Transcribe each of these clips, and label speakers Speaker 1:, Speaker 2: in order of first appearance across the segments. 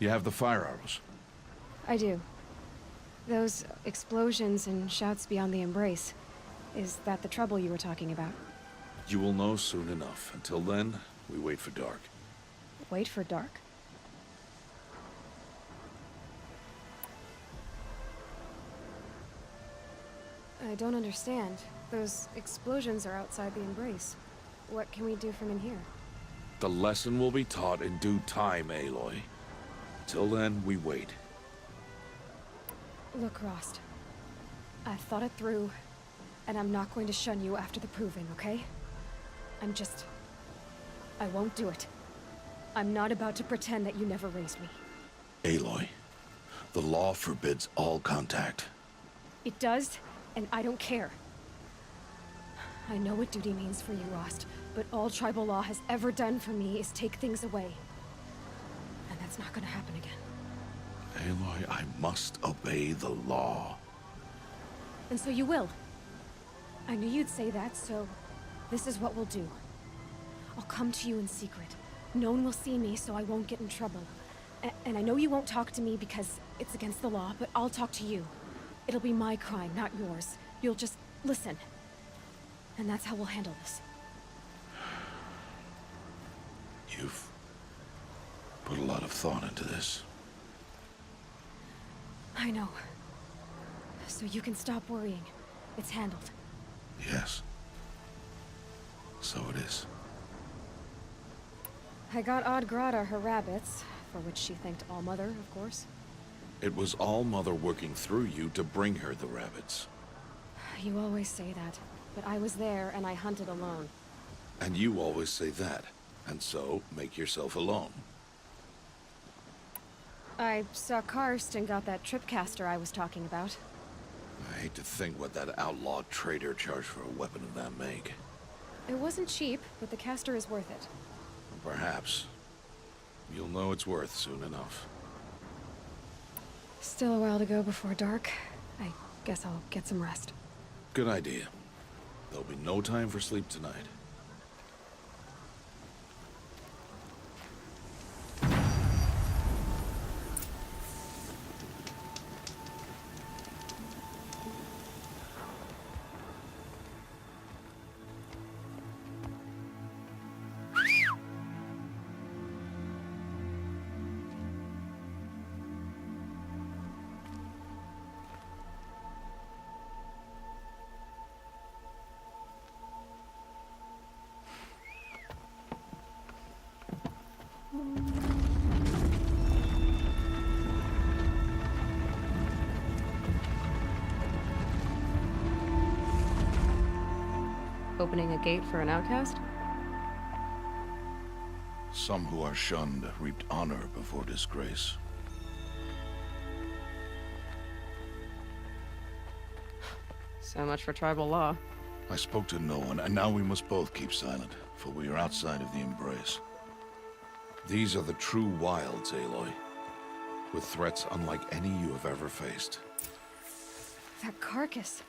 Speaker 1: You have the fire arrows.
Speaker 2: I do. Those explosions and shouts beyond the embrace. Is that the trouble you were talking about?
Speaker 1: You will know soon enough. Until then, we wait for dark.
Speaker 2: Wait for dark? I don't understand. Those explosions are outside the embrace. What can we do from in here?
Speaker 1: The lesson will be taught in due time, Aloy. Till then, we wait.
Speaker 2: Look, Rost. I've thought it through, and I'm not going to shun you after the proving, okay? I won't do it. I'm not about to pretend that you never raised me.
Speaker 1: Aloy, the law forbids all contact.
Speaker 2: It does, and I don't care. I know what duty means for you, Rost, but all tribal law has ever done for me is take things away. And that's not gonna happen again.
Speaker 1: Aloy, I must obey the law.
Speaker 2: And so you will. I knew you'd say that, so this is what we'll do. I'll come to you in secret. No one will see me, so I won't get in trouble. And I know you won't talk to me because it's against the law, but I'll talk to you. It'll be my crime, not yours. You'll just listen. And that's how we'll handle this.
Speaker 1: You've put a lot of thought into this.
Speaker 2: I know. So you can stop worrying. It's handled.
Speaker 1: Yes. So it is.
Speaker 2: I got Oddgrada her rabbits, for which she thanked Allmother, of course.
Speaker 1: It was Allmother working through you to bring her the rabbits.
Speaker 2: You always say that, but I was there and I hunted alone.
Speaker 1: And you always say that, and so make yourself alone.
Speaker 2: I saw Karst and got that tripcaster I was talking about.
Speaker 1: I hate to think what that outlaw trader charged for a weapon of that make.
Speaker 2: It wasn't cheap, but the caster is worth it.
Speaker 1: Perhaps. You'll know it's worth soon enough.
Speaker 2: Still a while to go before dark. I guess I'll get some rest.
Speaker 1: Good idea. There'll be no time for sleep tonight.
Speaker 2: Opening a gate for an outcast?
Speaker 1: Some who are shunned reaped honor before disgrace.
Speaker 2: So much for tribal law.
Speaker 1: I spoke to no one, and now we must both keep silent, for we are outside of the embrace. These are the true wilds, Aloy, with threats unlike any you have ever faced.
Speaker 2: That carcass.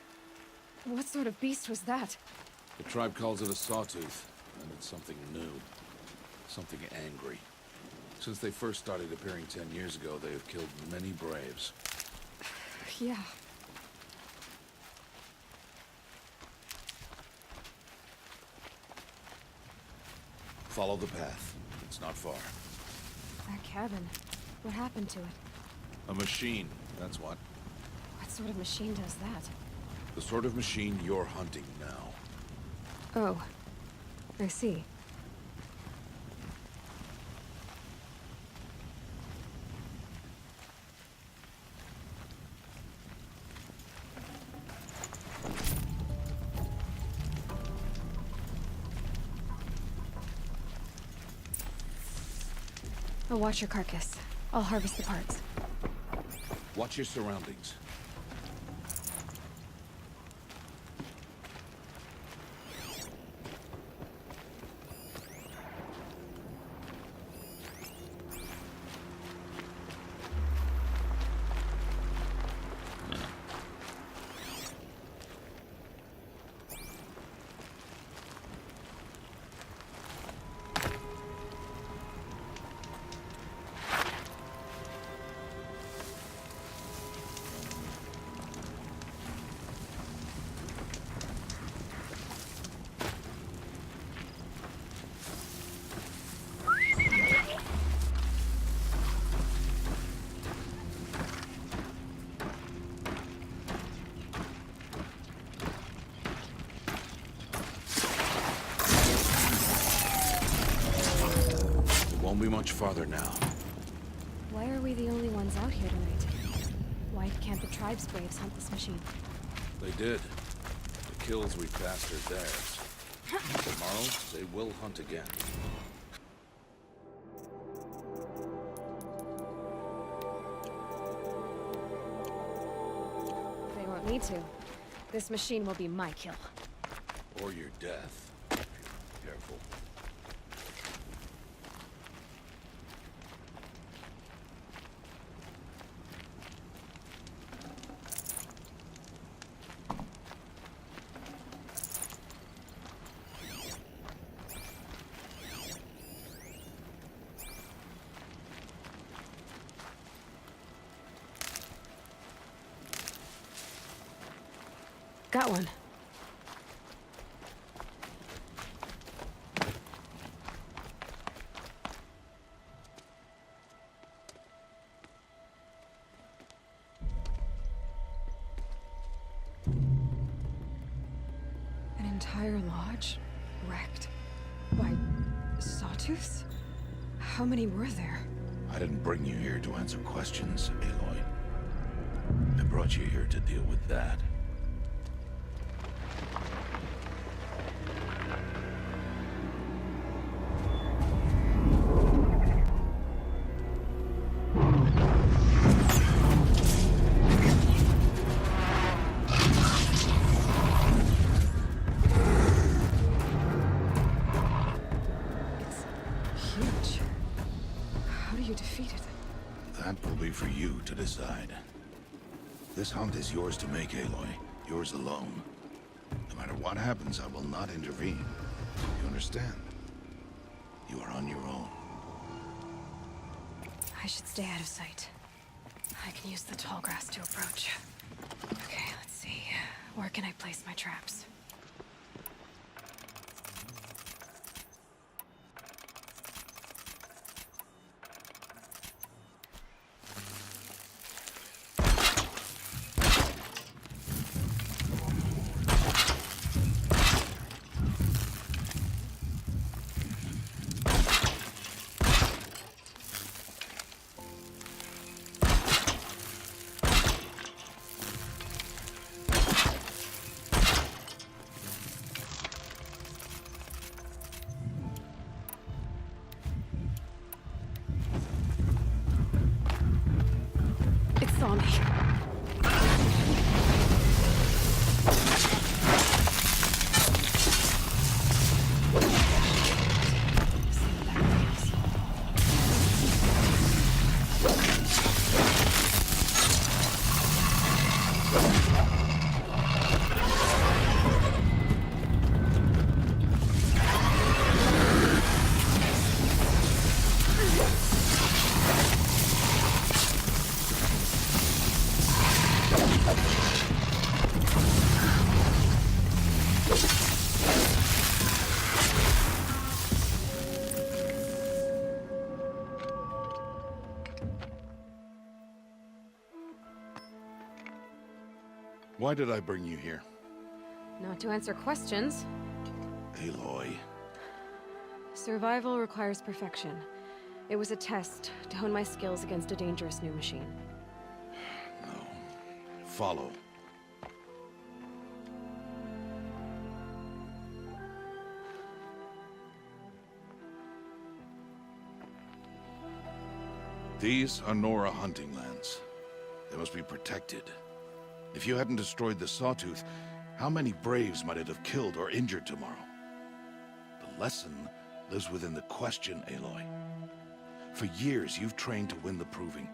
Speaker 2: What sort of beast was that?
Speaker 1: The tribe calls it a sawtooth, and it's something new. Something angry. Since they first started appearing 10 years ago, they have killed many braves.
Speaker 2: Yeah.
Speaker 1: Follow the path. It's not far.
Speaker 2: That cabin. What happened to it?
Speaker 1: A machine, that's what.
Speaker 2: What sort of machine does that?
Speaker 1: The sort of machine you're hunting now.
Speaker 2: Oh. I see. I'll watch your carcass. I'll harvest the parts.
Speaker 1: Watch your surroundings. Won't be much farther now.
Speaker 2: Why are we the only ones out here tonight? Why can't the tribe's braves hunt this machine?
Speaker 1: They did. The kills we passed are theirs. Tomorrow, they will hunt again.
Speaker 2: They won't need to. This machine will be my kill.
Speaker 1: Or your death. If you're careful.
Speaker 2: Got one. An entire lodge wrecked by sawtooths? How many were there?
Speaker 1: I didn't bring you here to answer questions, Aloy. I brought you here to deal with that.
Speaker 2: Huge. How do you defeat it?
Speaker 1: That will be for you to decide. This hunt is yours to make, Aloy. Yours alone. No matter what happens, I will not intervene. You understand? You are on your own.
Speaker 2: I should stay out of sight. I can use the tall grass to approach. Okay, let's see. Where can I place my traps? It saw me.
Speaker 1: Why did I bring you here?
Speaker 2: Not to answer questions.
Speaker 1: Aloy.
Speaker 2: Survival requires perfection. It was a test to hone my skills against a dangerous new machine.
Speaker 1: No. Follow. These are Nora hunting lands. They must be protected. If you hadn't destroyed the Sawtooth, how many Braves might it have killed or injured tomorrow? The lesson lives within the question, Aloy. For years, you've trained to win the Proving,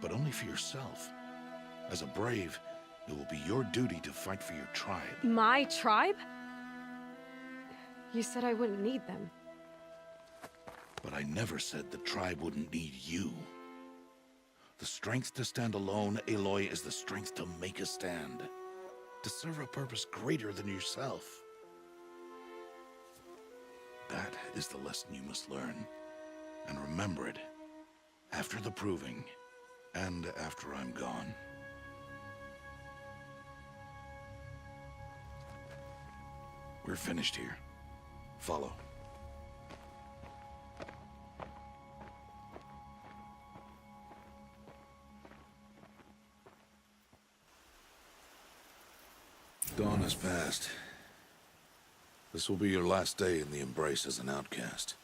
Speaker 1: but only for yourself. As a Brave, it will be your duty to fight for your tribe.
Speaker 2: My tribe? You said I wouldn't need them.
Speaker 1: But I never said the tribe wouldn't need you. The strength to stand alone, Aloy, is the strength to make a stand. To serve a purpose greater than yourself. That is the lesson you must learn. And remember it. After the Proving, and after I'm gone. We're finished here. Follow. Dawn has passed. This will be your last day in the Embrace as an outcast.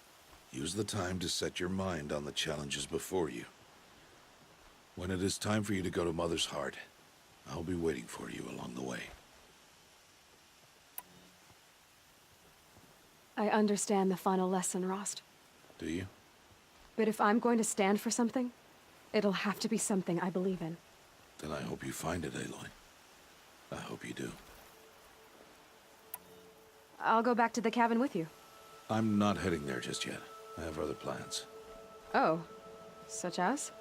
Speaker 1: Use the time to set your mind on the challenges before you. When it is time for you to go to Mother's Heart, I'll be waiting for you along the way.
Speaker 2: I understand the final lesson, Rost.
Speaker 1: Do you?
Speaker 2: But if I'm going to stand for something, it'll have to be something I believe in.
Speaker 1: Then I hope you find it, Aloy. I hope you do.
Speaker 2: I'll go back to the cabin with you.
Speaker 1: I'm not heading there just yet. I have other plans.
Speaker 2: Oh, such as?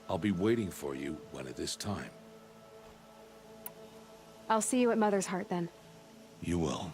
Speaker 1: I'll be waiting for you when it is time.
Speaker 2: I'll see you at Mother's Heart then.
Speaker 1: You will.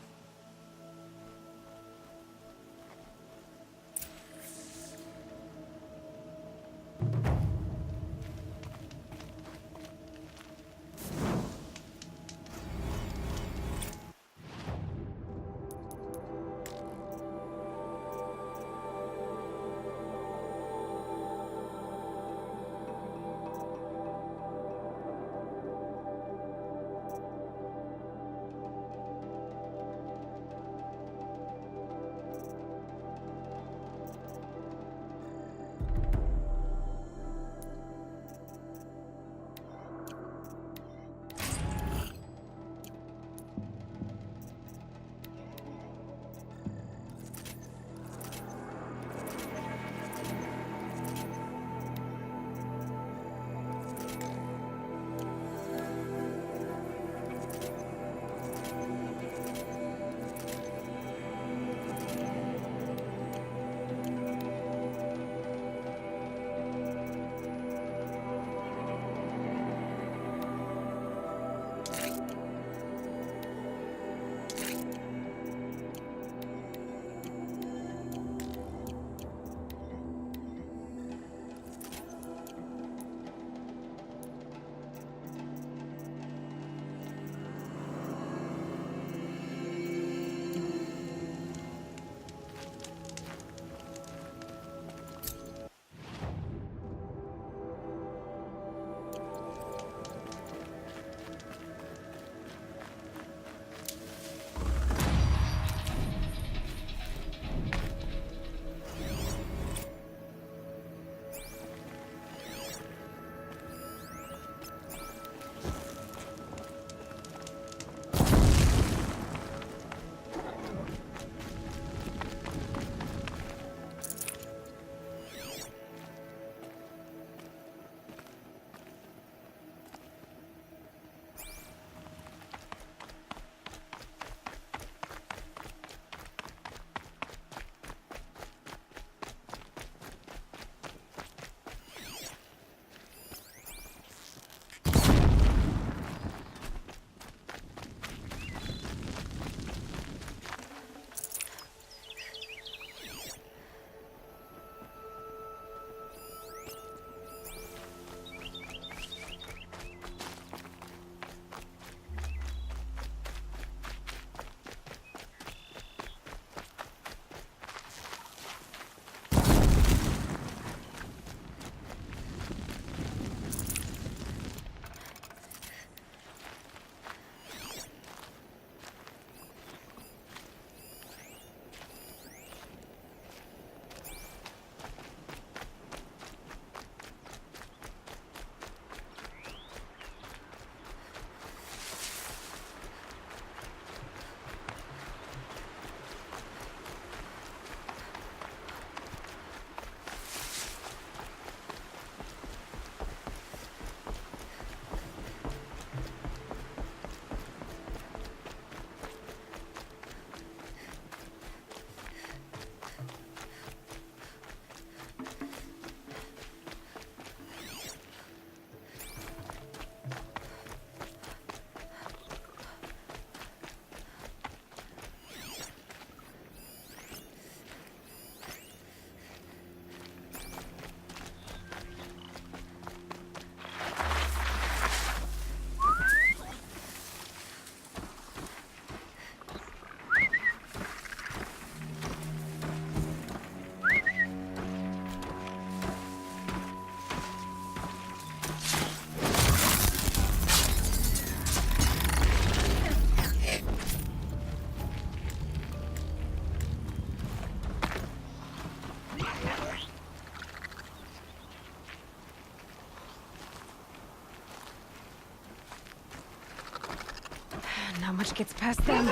Speaker 2: flash gets past them.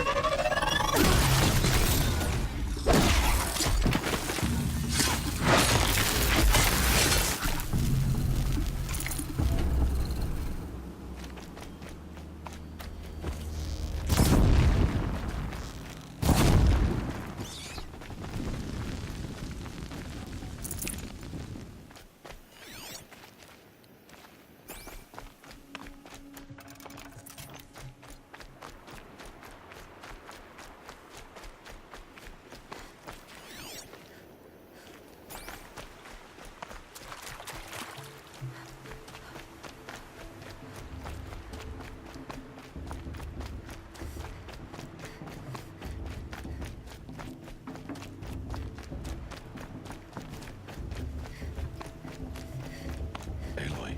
Speaker 1: Aloy.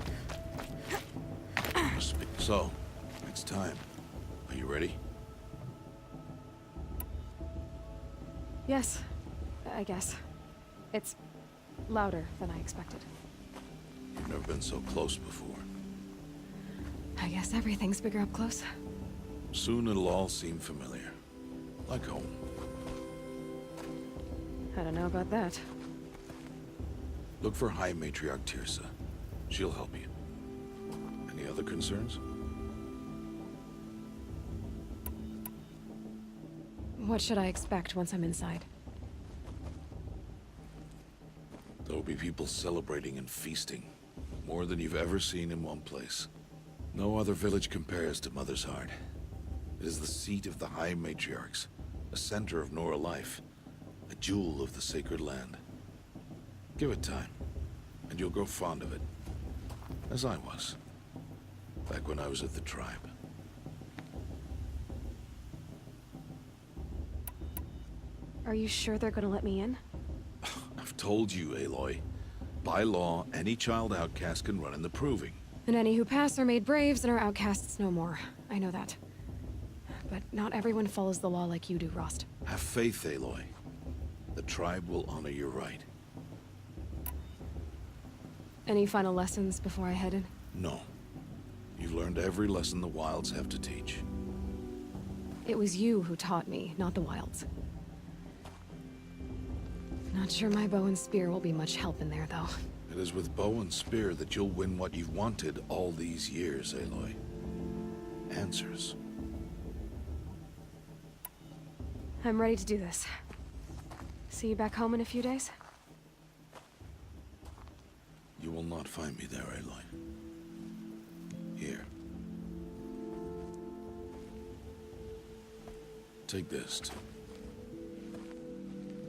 Speaker 1: So, it's time. Are you ready?
Speaker 2: Yes, I guess. It's louder than I expected.
Speaker 1: You've never been so close before.
Speaker 2: I guess everything's bigger up close.
Speaker 1: Soon it'll all seem familiar. Like home.
Speaker 2: I don't know about that.
Speaker 1: Look for High Matriarch Tirsa. She'll help you. Any other concerns?
Speaker 2: What should I expect once I'm inside?
Speaker 1: There'll be people celebrating and feasting. More than you've ever seen in one place. No other village compares to Mother's Heart. It is the seat of the High Matriarchs, a center of Nora life, a jewel of the sacred land. Give it time, and you'll grow fond of it. As I was, back when I was at the tribe.
Speaker 2: Are you sure they're gonna let me in?
Speaker 1: I've told you, Aloy. By law, any child outcast can run in the Proving.
Speaker 2: And any who pass are made braves and are outcasts no more. I know that. But not everyone follows the law like you do, Rost.
Speaker 1: Have faith, Aloy. The tribe will honor your right.
Speaker 2: Any final lessons before I head in?
Speaker 1: No. You've learned every lesson the Wilds have to teach.
Speaker 2: It was you who taught me, not the Wilds. Not sure my bow and spear will be much help in there, though.
Speaker 1: It is with bow and spear that you'll win what you've wanted all these years, Aloy. Answers.
Speaker 2: I'm ready to do this. See you back home in a few days?
Speaker 1: You will not find me there, Aloy. Here. Take this to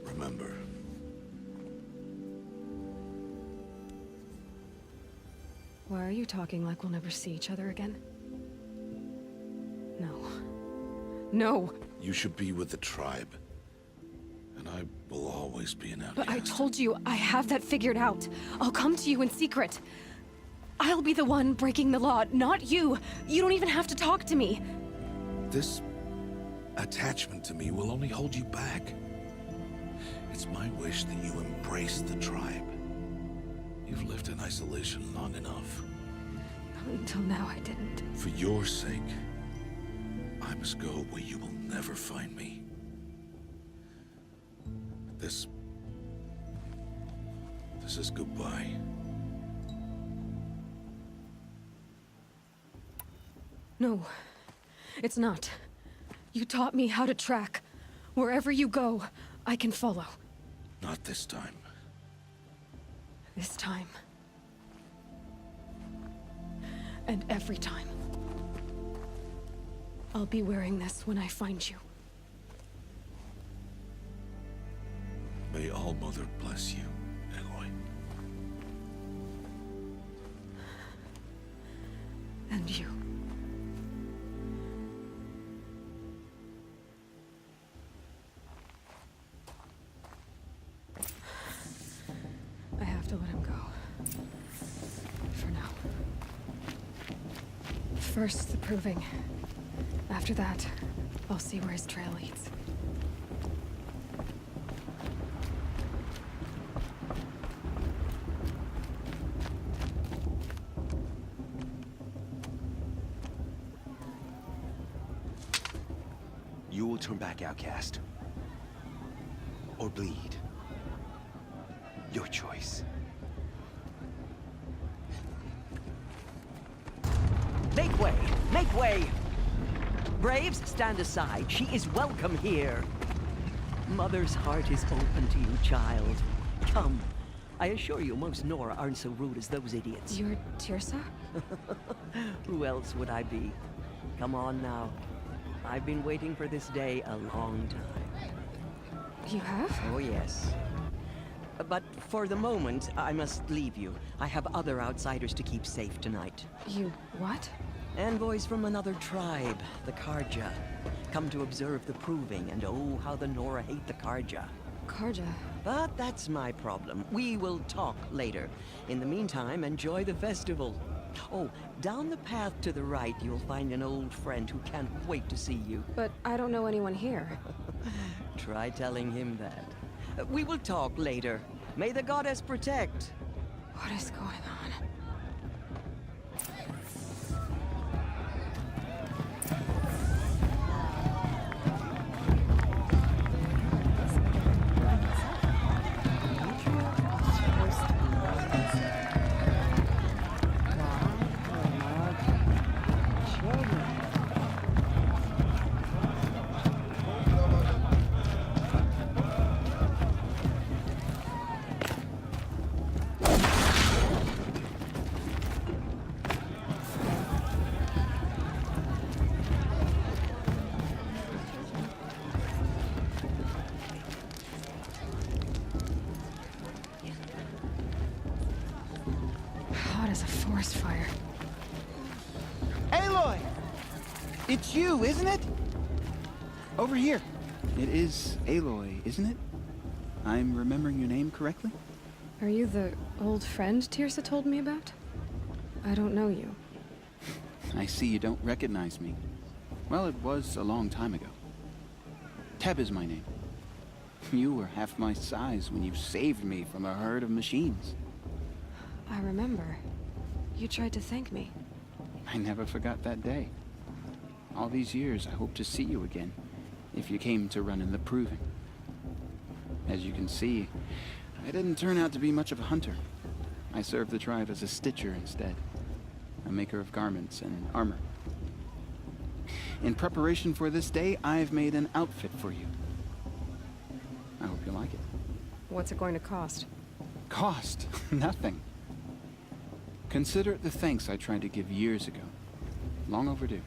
Speaker 1: remember.
Speaker 2: Why are you talking like we'll never see each other again? No. No!
Speaker 1: You should be with the tribe. And I will always be an outcast.
Speaker 2: But I told you, I have that figured out. I'll come to you in secret. I'll be the one breaking the law, not you. You don't even have to talk to me.
Speaker 1: This attachment to me will only hold you back. It's my wish that you embrace the tribe. You've lived in isolation long enough.
Speaker 2: Until now, I didn't.
Speaker 1: For your sake, I must go where you will never find me. This is goodbye.
Speaker 2: No, it's not. You taught me how to track. Wherever you go, I can follow.
Speaker 1: Not this time.
Speaker 2: This time. And every time. I'll be wearing this when I find you.
Speaker 1: May All Mother bless you, Aloy.
Speaker 2: And you. I have to let him go. For now. First, the proving. After that, I'll see where his trail leads.
Speaker 3: turn back, outcast. Or bleed. Your choice.
Speaker 4: Make way! Make way! Braves, stand aside. She is welcome here. Mother's heart is open to you, child. Come. I assure you, most Nora aren't so rude as those idiots.
Speaker 2: You're Tirsa?
Speaker 4: Who else would I be? Come on now. I've been waiting for this day a long time.
Speaker 2: You have?
Speaker 4: Oh, yes. But for the moment, I must leave you. I have other outsiders to keep safe tonight.
Speaker 2: You what?
Speaker 4: Envoys from another tribe, the Karja. Come to observe the proving, and oh, how the Nora hate the Karja.
Speaker 2: Karja.
Speaker 4: But that's my problem. We will talk later. In the meantime, enjoy the festival. Oh, down the path to the right, you'll find an old friend who can't wait to see you.
Speaker 2: But I don't know anyone here.
Speaker 4: Try telling him that. We will talk later. May the goddess protect.
Speaker 2: What is going on? Hot as a forest fire.
Speaker 5: Aloy! It's you, isn't it? Over here. It is Aloy, isn't it? I'm remembering your name correctly?
Speaker 2: Are you the old friend Tirsa told me about? I don't know you.
Speaker 5: I see you don't recognize me. Well, it was a long time ago. Teb is my name. You were half my size when you saved me from a herd of machines.
Speaker 2: I remember. You tried to thank me.
Speaker 5: I never forgot that day. All these years, I hope to see you again, if you came to run in the proving. As you can see, I didn't turn out to be much of a hunter. I served the tribe as a stitcher instead, a maker of garments and armor. In preparation for this day, I've made an outfit for you. I hope you like it.
Speaker 2: What's it going to cost?
Speaker 5: Cost? Nothing. Consider it the thanks I tried to give years ago. Long overdue.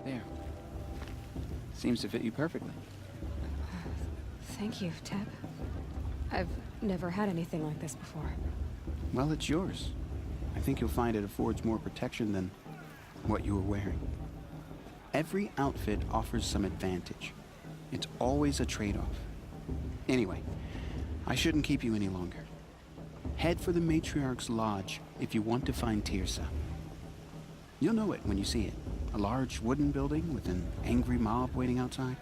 Speaker 5: There. Seems to fit you perfectly.
Speaker 2: Thank you, Teb. I've never had anything like this before.
Speaker 5: Well, it's yours. I think you'll find it affords more protection than what you were wearing. Every outfit offers some advantage. It's always a trade-off. Anyway, I shouldn't keep you any longer. Head for the Matriarch's Lodge if you want to find Tirsa. You'll know it when you see it. A large wooden building with an angry mob waiting outside.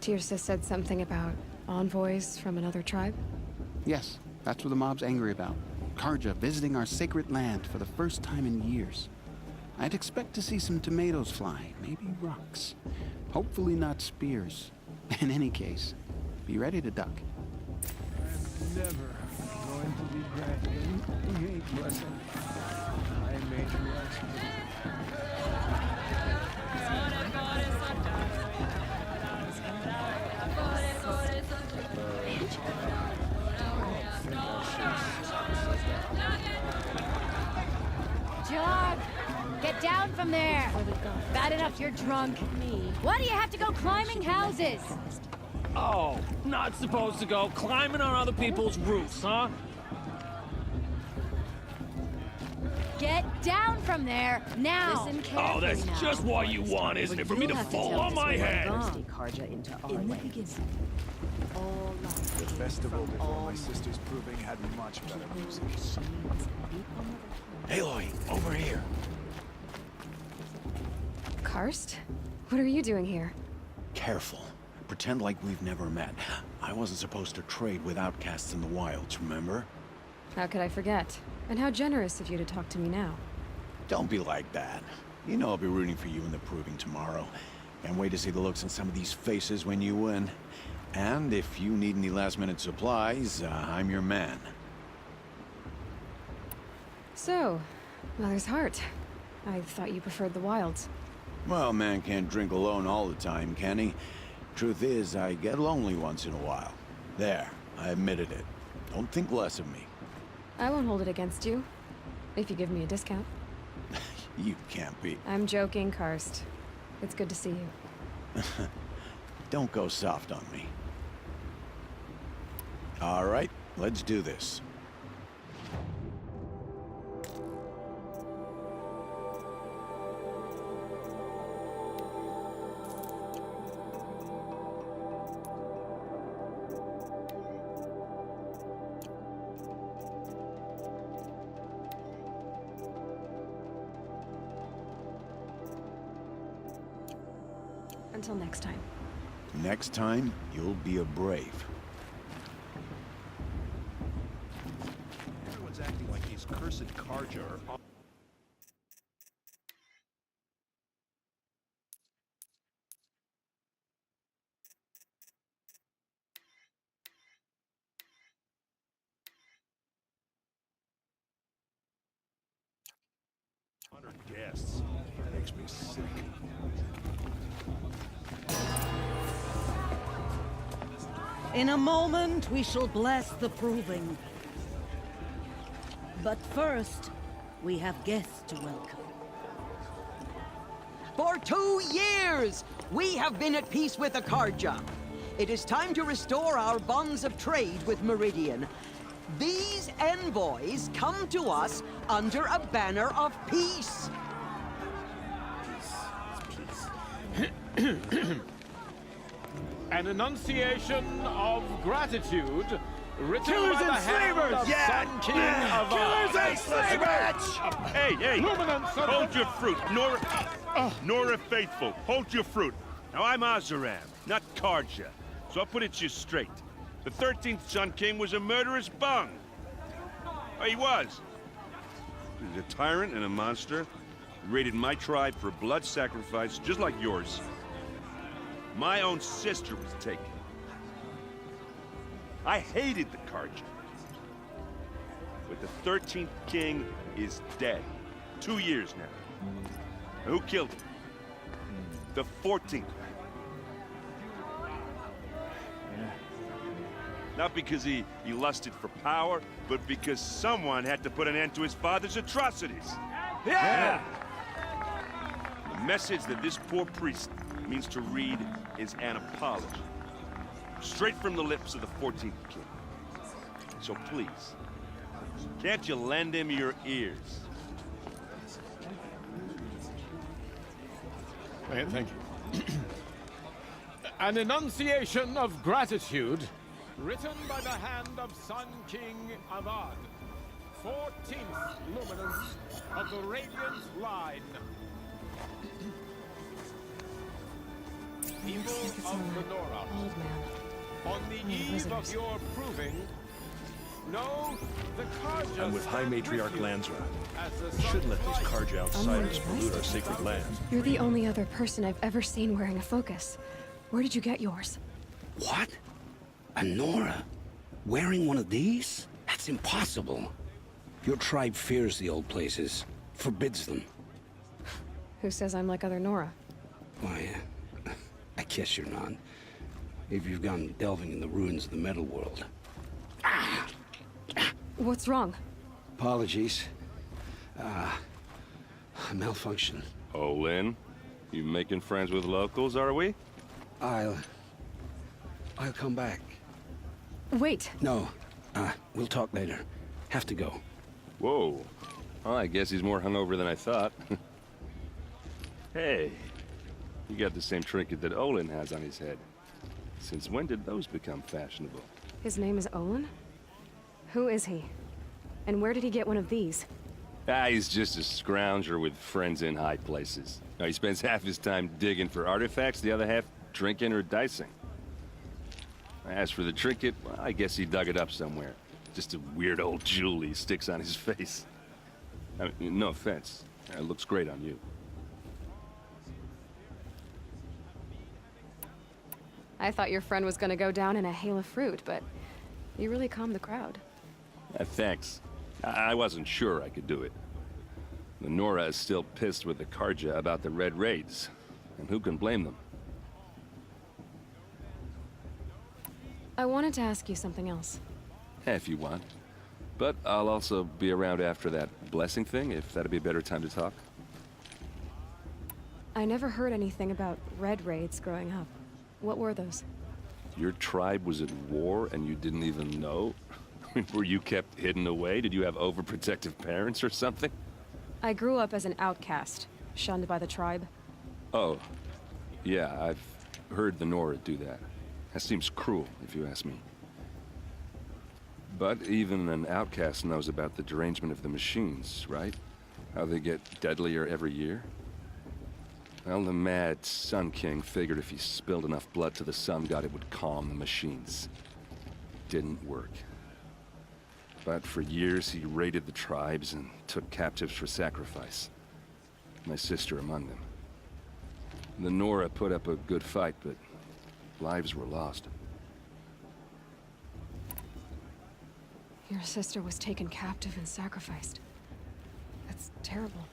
Speaker 2: Tirsa said something about envoys from another tribe?
Speaker 5: Yes, that's what the mob's angry about. Karja visiting our sacred land for the first time in years. I'd expect to see some tomatoes fly, maybe rocks. Hopefully not spears. In any case, be ready to duck.
Speaker 6: I'm never going to be granted a blessing. I made the
Speaker 7: Jog! Get down from there! Bad enough you're drunk. Why do you have to go climbing houses?
Speaker 8: Oh, not supposed to go climbing on other people's roofs, huh?
Speaker 7: Get down from there, now!
Speaker 2: Listen
Speaker 8: Oh,
Speaker 2: carefully
Speaker 8: that's
Speaker 2: now.
Speaker 8: just what you want, isn't it? For me to
Speaker 2: You'll have
Speaker 8: fall
Speaker 2: tell
Speaker 8: on
Speaker 2: us
Speaker 8: my
Speaker 2: where we're
Speaker 8: head.
Speaker 2: going.
Speaker 4: Karja into our
Speaker 2: In the
Speaker 4: ways.
Speaker 2: beginning, all life
Speaker 9: The
Speaker 2: came
Speaker 9: festival
Speaker 2: from
Speaker 9: before
Speaker 2: all
Speaker 9: my sister's proving had much better music.
Speaker 2: machines and people.
Speaker 3: Aloy, over here.
Speaker 2: Karst? What are you doing here?
Speaker 10: Careful. Pretend like we've never met. I wasn't supposed to trade with outcasts in the wilds, remember?
Speaker 2: How could I forget? And how generous of you to talk to me now.
Speaker 10: Don't be like that. You know I'll be rooting for you in the proving tomorrow. Can't wait to see the looks on some of these faces when you win. And if you need any last-minute supplies, I'm your man.
Speaker 2: So, Mother's Heart. I thought you preferred the wilds.
Speaker 10: Well, man can't drink alone all the time, can he? Truth is, I get lonely once in a while. There, I admitted it. Don't think less of me.
Speaker 2: I won't hold it against you. If you give me a discount.
Speaker 10: You can't be.
Speaker 2: I'm joking, Karst. It's good to see you.
Speaker 10: Don't go soft on me. All right, let's do this.
Speaker 2: Until next time.
Speaker 10: Next time, you'll be a brave.
Speaker 9: Everyone's acting like these cursed Karja are honored guests. It makes me sick.
Speaker 11: In a moment, we shall bless the proving. But first, we have guests to welcome.
Speaker 4: For 2 years, we have been at peace with the Karja. It is time to restore our bonds of trade with Meridian. These envoys come to us under a banner of peace.
Speaker 8: An enunciation of gratitude written
Speaker 3: Killers
Speaker 8: by the
Speaker 3: and
Speaker 8: hand
Speaker 3: slavers!
Speaker 8: of
Speaker 3: Yeah!
Speaker 8: Sun King of
Speaker 3: Killers and slavers!
Speaker 12: Hey!
Speaker 8: Luminance of
Speaker 12: Hold your fruit, Nora Faithful. Hold your fruit. Now I'm Azaram, not Karja, so I'll put it to you straight. The 13th Sun King was a murderous bung. Oh, he was. He's a tyrant and a monster. He raided my tribe for blood sacrifice, just like yours. My own sister was taken. I hated the Karja. But the 13th king is dead. 2 years now. And who killed him? The 14th. Not because he lusted for power, but because someone had to put an end to his father's atrocities.
Speaker 3: Yeah!
Speaker 12: The message that this poor priest means to read is an apology. Straight from the lips of the 14th king. So please, can't you lend him your ears?
Speaker 8: Thank you. An enunciation of gratitude written by the hand of Sun King Avad, 14th luminance of the Radiant Line. People of the Nora,
Speaker 2: Old man.
Speaker 8: on the eve of your proving, know the Karja.
Speaker 9: I'm with High Matriarch Lansra.
Speaker 8: as
Speaker 9: We
Speaker 8: the
Speaker 9: shouldn't let these
Speaker 8: sun's light.
Speaker 9: Karja outsiders pollute our sacred land.
Speaker 2: You're the only other person I've ever seen wearing a focus. Where did you get yours?
Speaker 13: What? A Nora? Wearing one of these? That's impossible. Your tribe fears the old places, forbids them.
Speaker 2: Who says I'm like other Nora?
Speaker 13: Why, I guess you're not. If you've gone delving in the ruins of the metal world.
Speaker 2: What's wrong?
Speaker 13: Apologies. A malfunction.
Speaker 12: Oh, Lynn, you making friends with locals, are we?
Speaker 13: I'll come back.
Speaker 2: Wait.
Speaker 13: No, we'll talk later. Have to go.
Speaker 12: Whoa.
Speaker 14: Well, I guess he's more hungover than I thought. Hey, you got the same trinket that Olin has on his head. Since when did those become fashionable?
Speaker 2: His name is Olin? Who is he? And where did he get one of these?
Speaker 14: Ah, he's just a scrounger with friends in high places. Now, he spends half his time digging for artifacts, the other half drinking or dicing. As for the trinket, well, I guess he dug it up somewhere. Just a weird old jewel he sticks on his face. I mean, no offense. It looks great on you.
Speaker 2: I thought your friend was gonna go down in a hail of fruit, but you really calmed the crowd.
Speaker 14: Thanks. I wasn't sure I could do it. The Nora is still pissed with the Karja about the Red Raids, and who can blame them?
Speaker 2: I wanted to ask you something else.
Speaker 14: If you want. But I'll also be around after that blessing thing, if that'd be a better time to talk.
Speaker 2: I never heard anything about Red Raids growing up. What were those?
Speaker 14: Your tribe was at war and you didn't even know? Were you kept hidden away? Did you have overprotective parents or something?
Speaker 2: I grew up as an outcast, shunned by the tribe.
Speaker 14: Oh, yeah, I've heard the Nora do that. That seems cruel, if you ask me. But even an outcast knows about the derangement of the machines, right? How they get deadlier every year? Well, the mad Sun King figured if he spilled enough blood to the Sun God, it would calm the machines. Didn't work. But for years, he raided the tribes and took captives for sacrifice. My sister among them. The Nora put up a good fight, but lives were lost.
Speaker 2: Your sister was taken captive and sacrificed. That's terrible.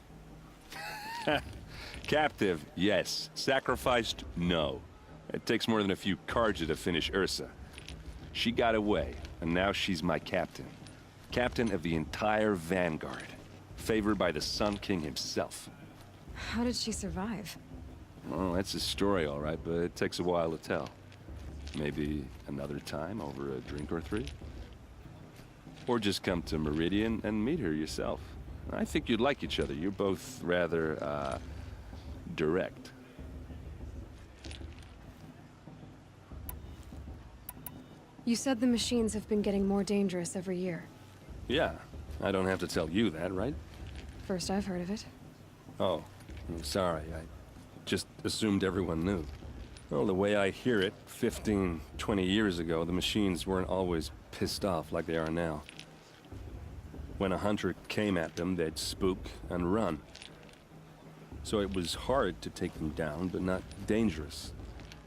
Speaker 14: Captive, yes. Sacrificed, no. It takes more than a few Karja to finish Ursa. She got away, and now she's my captain. Captain of the entire Vanguard. Favored by the Sun King himself.
Speaker 2: How did she survive?
Speaker 14: Well, that's a story, all right, but it takes a while to tell. Maybe another time over a drink or three? Or just come to Meridian and meet her yourself. I think you'd like each other. You're both rather, direct.
Speaker 2: You said the machines have been getting more dangerous every year.
Speaker 14: Yeah, I don't have to tell you that, right?
Speaker 2: First I've heard of it.
Speaker 14: Oh, I'm sorry. I just assumed everyone knew. Well, the way I hear it, 15, 20 years ago, the machines weren't always pissed off like they are now. When a hunter came at them, they'd spook and run. So it was hard to take them down, but not dangerous,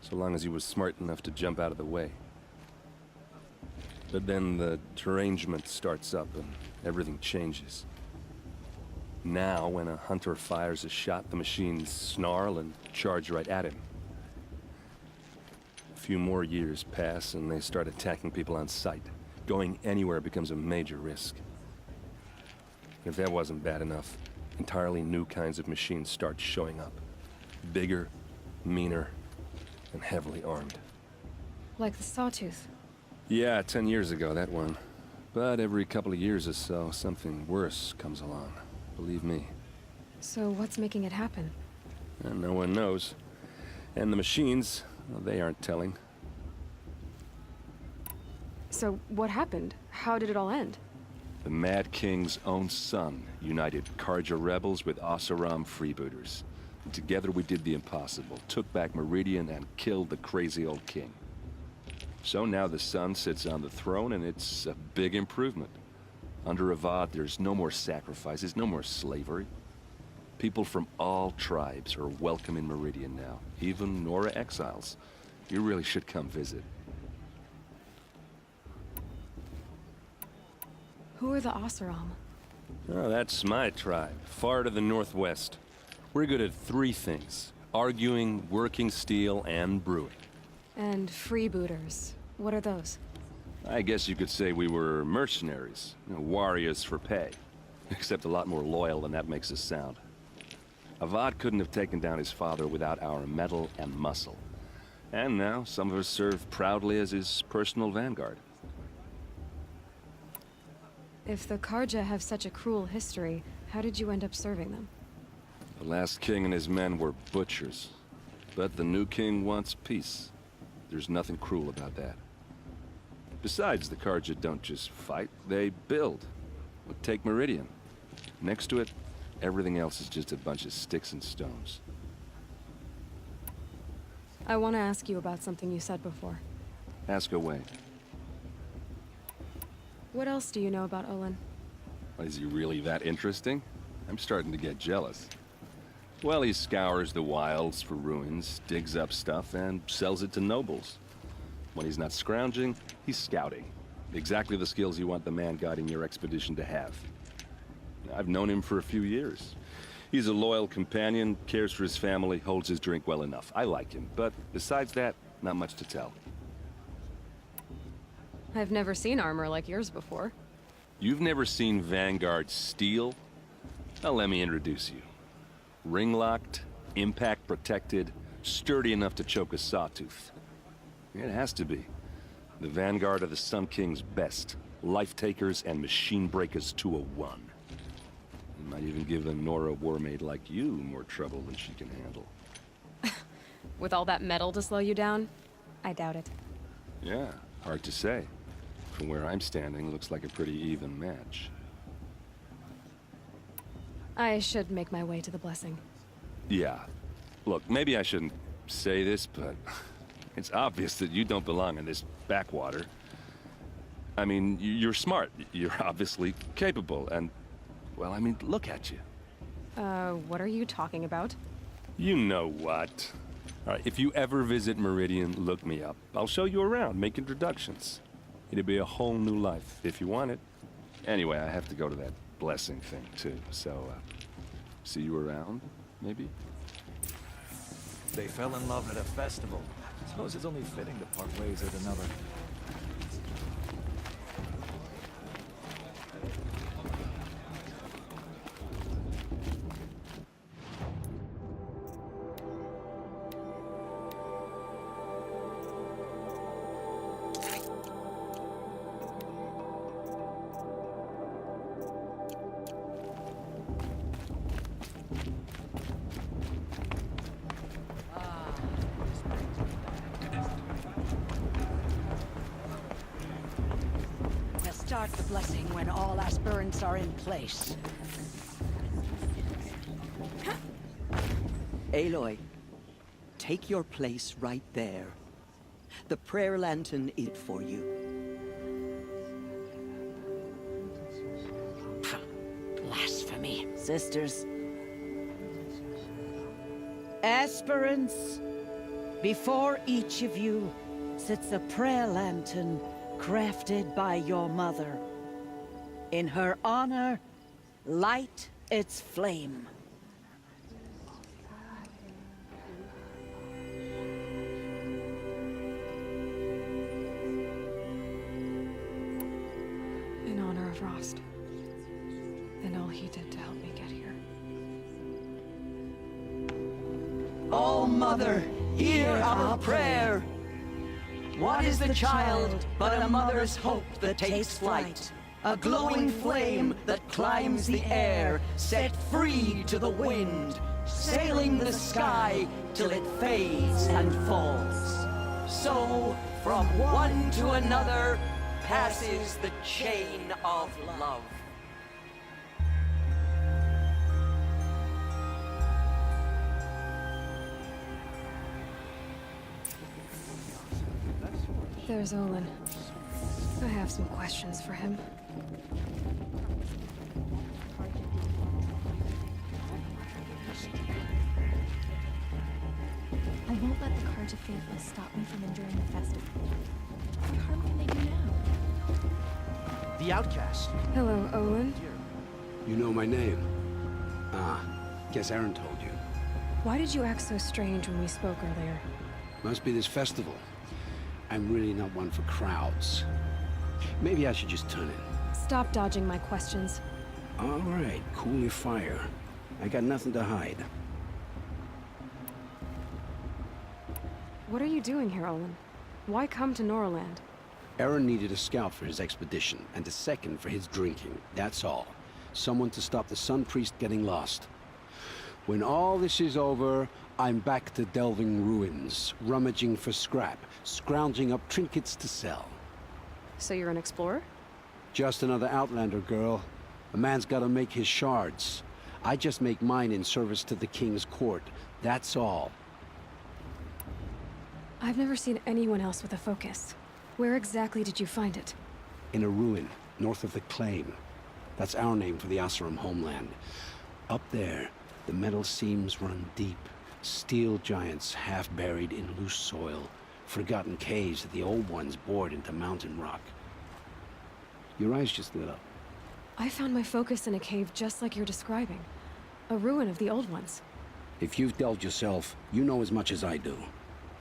Speaker 14: so long as he was smart enough to jump out of the way. But then the derangement starts up and everything changes. Now, when a hunter fires a shot, the machines snarl and charge right at him. A few more years pass and they start attacking people on sight. Going anywhere becomes a major risk. If that wasn't bad enough, entirely new kinds of machines start showing up. Bigger, meaner, and heavily armed.
Speaker 2: Like the Sawtooth.
Speaker 14: Yeah, 10 years ago, that one. But every couple of years or so, something worse comes along. Believe me.
Speaker 2: So what's making it happen?
Speaker 14: And no one knows. And the machines, well, they aren't telling.
Speaker 2: So what happened? How did it all end?
Speaker 14: The Mad King's own son united Karja rebels with Oseram freebooters. And together we did the impossible, took back Meridian and killed the crazy old king. So now the son sits on the throne and it's a big improvement. Under Avad, there's no more sacrifices, no more slavery. People from all tribes are welcome in Meridian now, even Nora exiles. You really should come visit.
Speaker 2: Who are the Oseram?
Speaker 14: Oh, that's my tribe, far to the northwest. We're good at three things: arguing, working steel, and brewing.
Speaker 2: And freebooters. What are those?
Speaker 14: I guess you could say we were mercenaries, warriors for pay. Except a lot more loyal than that makes us sound. Avad couldn't have taken down his father without our metal and muscle. And now, some of us serve proudly as his personal vanguard.
Speaker 2: If the Karja have such a cruel history, How did you end up serving them?
Speaker 14: The last king and his men were butchers. But the new king wants peace. There's nothing cruel about that. Besides, the Carja don't just fight, they build. Well, take Meridian. Next to it, everything else is just a bunch of sticks and stones.
Speaker 2: I want to ask you about something you said before.
Speaker 14: Ask away.
Speaker 2: What else do you know about Olin?
Speaker 14: Is he really that interesting? I'm starting to get jealous. Well, he scours the wilds for ruins, digs up stuff, and sells it to nobles. When he's not scrounging, he's scouting. Exactly the skills you want the man guiding your expedition to have. I've known him for a few years. He's a loyal companion, cares for his family, holds his drink well enough. I like him, but besides that, not much to tell.
Speaker 2: I've never seen armor like yours before.
Speaker 14: You've never seen Vanguard steel? Well, let me introduce you. Ring-locked, impact-protected, sturdy enough to choke a sawtooth. It has to be. The Vanguard are the Sun King's best. Life-takers and machine-breakers to a one. Might even give a Nora warmaid like you more trouble than she can handle.
Speaker 2: With all that metal to slow you down? I doubt it.
Speaker 14: Yeah, hard to say. From where I'm standing, looks like a pretty even match.
Speaker 2: I should make my way to the blessing.
Speaker 14: Yeah. Look, maybe I shouldn't say this, but it's obvious that you don't belong in this backwater. I mean, you're smart. You're obviously capable, and, well, I mean, look at you.
Speaker 2: What are you talking about?
Speaker 14: You know what. All right, if you ever visit Meridian, look me up. I'll show you around, make introductions. It'll be a whole new life, if you want it. Anyway, I have to go to that blessing thing, too, so, see you around, maybe?
Speaker 3: They fell in love at a festival. Suppose it's only fitting to part ways at another.
Speaker 11: Start the blessing when all aspirants are in place.
Speaker 4: Aloy, take your place right there. The prayer lantern is for you.
Speaker 11: Blasphemy, sisters. Aspirants, before each of you sits a prayer lantern crafted by your mother. In her honor, light its flame.
Speaker 2: In honor of Rost. And all he did to help me get here.
Speaker 4: Oh, Mother, hear our prayer. What is the child but a mother's hope that takes flight? A glowing flame that climbs the air, set free to the wind, sailing the sky till it fades and falls. So, from one to another, passes the chain of love.
Speaker 2: There's Olin. I have some questions for him.
Speaker 15: I won't let the Carja faithful stop me from enduring the festival. What harm can they do now?
Speaker 16: The outcast.
Speaker 2: Hello, Olin.
Speaker 13: You know my name? Ah, guess Aaron told you.
Speaker 2: Why did you act so strange when we spoke earlier?
Speaker 13: Must be this festival. I'm really not one for crowds. Maybe I should just turn in.
Speaker 2: Stop dodging my questions.
Speaker 13: All right, cool your fire. I got nothing to hide.
Speaker 2: What are you doing here, Olin? Why come to Norland?
Speaker 13: Aaron needed a scout for his expedition, and a second for his drinking. That's all. Someone to stop the Sun Priest getting lost. When all this is over, I'm back to delving ruins, rummaging for scrap, scrounging up trinkets to sell.
Speaker 2: So you're an explorer?
Speaker 13: Just another Outlander, girl. A man's gotta make his shards. I just make mine in service to the King's court. That's all.
Speaker 2: I've never seen anyone else with a focus. Where exactly did you find it?
Speaker 13: In a ruin, north of the Claim. That's our name for the Oseram homeland. Up there, the metal seams run deep. Steel giants half buried in loose soil. Forgotten caves that the old ones bored into mountain rock. Your eyes just lit up.
Speaker 2: I found my focus in a cave just like you're describing. A ruin of the old ones.
Speaker 13: If you've delved yourself, you know as much as I do.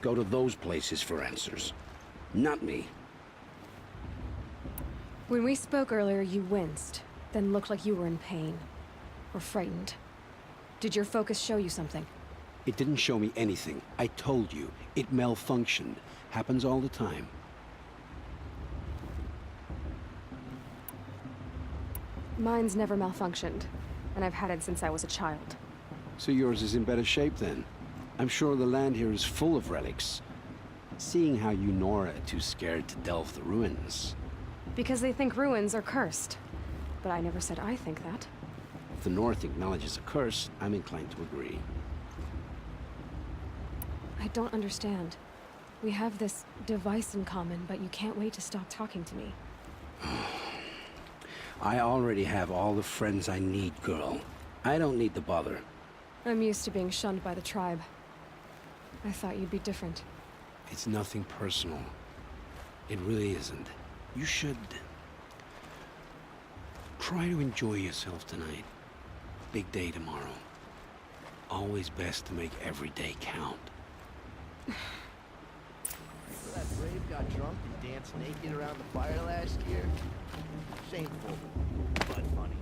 Speaker 13: Go to those places for answers. Not me.
Speaker 2: When we spoke earlier, you winced, then looked like you were in pain. Or frightened. Did your focus show you something?
Speaker 13: It didn't show me anything. I told you. It malfunctioned. Happens all the time.
Speaker 2: Mine's never malfunctioned, and I've had it since I was a child.
Speaker 13: So yours is in better shape then. I'm sure the land here is full of relics. Seeing how you Nora are too scared to delve the ruins.
Speaker 2: Because they think ruins are cursed. But I never said I think that.
Speaker 13: If the North acknowledges a curse, I'm inclined to agree.
Speaker 2: I don't understand. We have this device in common, but you can't wait to stop talking to me.
Speaker 13: I already have all the friends I need, girl. I don't need the bother.
Speaker 2: I'm used to being shunned by the tribe. I thought you'd be different.
Speaker 13: It's nothing personal. It really isn't. You should... try to enjoy yourself tonight. Big day tomorrow. Always best to make every day count.
Speaker 16: That brave got drunk and danced naked around the fire last year? Shameful, but funny.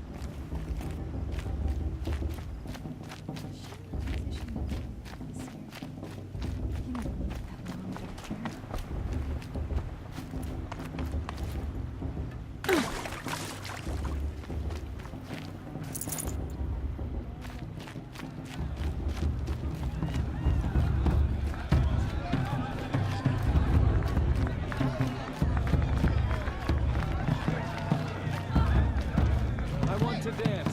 Speaker 8: I want to dance.